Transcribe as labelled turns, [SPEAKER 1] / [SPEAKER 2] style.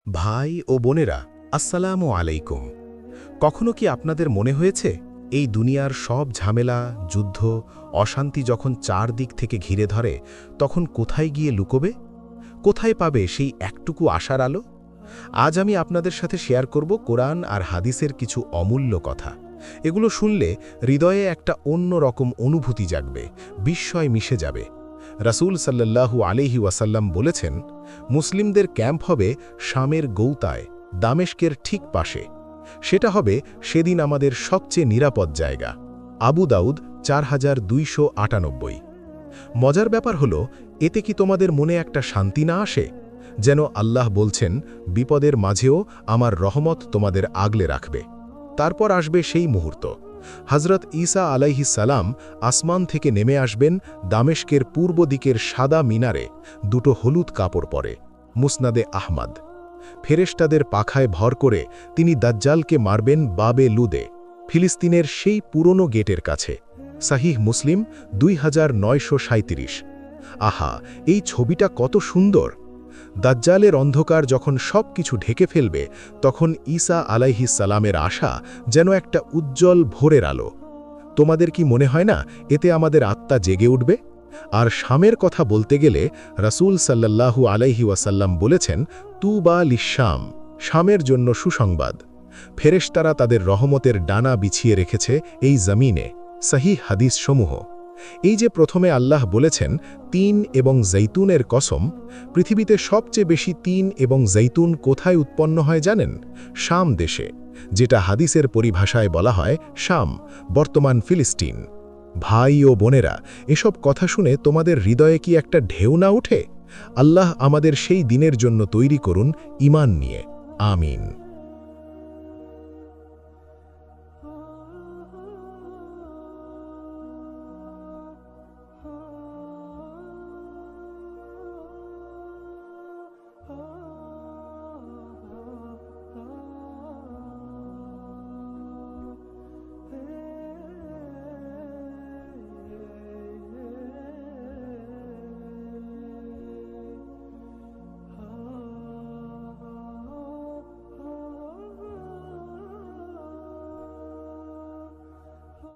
[SPEAKER 1] ভাই ও বোনেরা, আসসালামু আলাইকুম। কখনো কি আপনাদের মনে হয়েছে এই দুনিয়ার সব ঝামেলা, যুদ্ধ, অশান্তি যখন চারদিক থেকে ঘিরে ধরে, তখন কোথায় গিয়ে লুকোবে? কোথায় পাবে সেই একটুকু আশার আলো? আজ আমি আপনাদের সাথে শেয়ার করব কোরআন আর হাদিসের কিছু অমূল্য কথা। এগুলো শুনলে হৃদয়ে একটা অন্য রকম অনুভূতি জাগবে, বিস্ময় মিশে যাবে। রাসূল সাল্লাল্লাহু আলাইহি ওয়াসাল্লাম বলেছেন, মুসলিমদের ক্যাম্প হবে শামের গৌতায়, দামেস্কের ঠিক পাশে। সেটা হবে সেদিন আমাদের সবচেয়ে নিরাপদ জায়গা। আবু দাউদ 4298। মজার ব্যাপার হলো, এতে কি তোমাদের মনে একটা শান্তি না আসে? যেন আল্লাহ বলছেন, বিপদের মাঝেও আমার রহমত তোমাদের আগলে রাখবে। তারপর আসবে সেই মুহূর্ত, হজরত ঈসা আলাইহিস সালাম আসমান থেকে নেমে আসবেন দামেস্কের পূর্ব দিকের সাদা মিনারে, দুটো হলুদ কাপড় পরে। মুসনাদে আহমদ। ফেরেশতাদের পাখায় ভর করে তিনি দাজ্জালকে মারবেন বাবে লুদে, ফিলিস্তিনের সেই পুরনো গেটের কাছে। সাহিহ মুসলিম 2937। আহা, এই ছবিটা কত সুন্দর! দাজ্জালের অন্ধকার যখন সব কিছু ঢেকে ফেলবে, তখন ঈসা আলাইহিস সালামের আশা যেন একটা উজ্জ্বল ভোরের আলো। তোমাদের কি মনে হয় না এতে আমাদের আত্মা জেগে উঠবে? আর শামের কথা বলতে গেলে রাসূল সাল্লাল্লাহু আলাইহি ওয়াসাল্লাম বলেছেন, তুবা লিশ্বাম, শামের জন্য সুসংবাদ। ফেরেশতারা তাদের রহমতের ডানা বিছিয়ে রেখেছে এই জমিনে। সহিহ হাদিস সমূহ। এই যে প্রথমে আল্লাহ বলেছেন তিন এবং জৈতুনের কসম, পৃথিবীতে সবচেয়ে বেশি তিন এবং জৈতুন কোথায় উৎপন্ন হয় জানেন? শাম দেশে, যেটা হাদিসের পরিভাষায় বলা হয় শাম, বর্তমান ফিলিস্তিন। ভাই ও বোনেরা, এসব কথা শুনে তোমাদের হৃদয়ে কি একটা ঢেউ না ওঠে? আল্লাহ আমাদের সেই দিনের জন্য তৈরি করুন ঈমান নিয়ে। আমিন।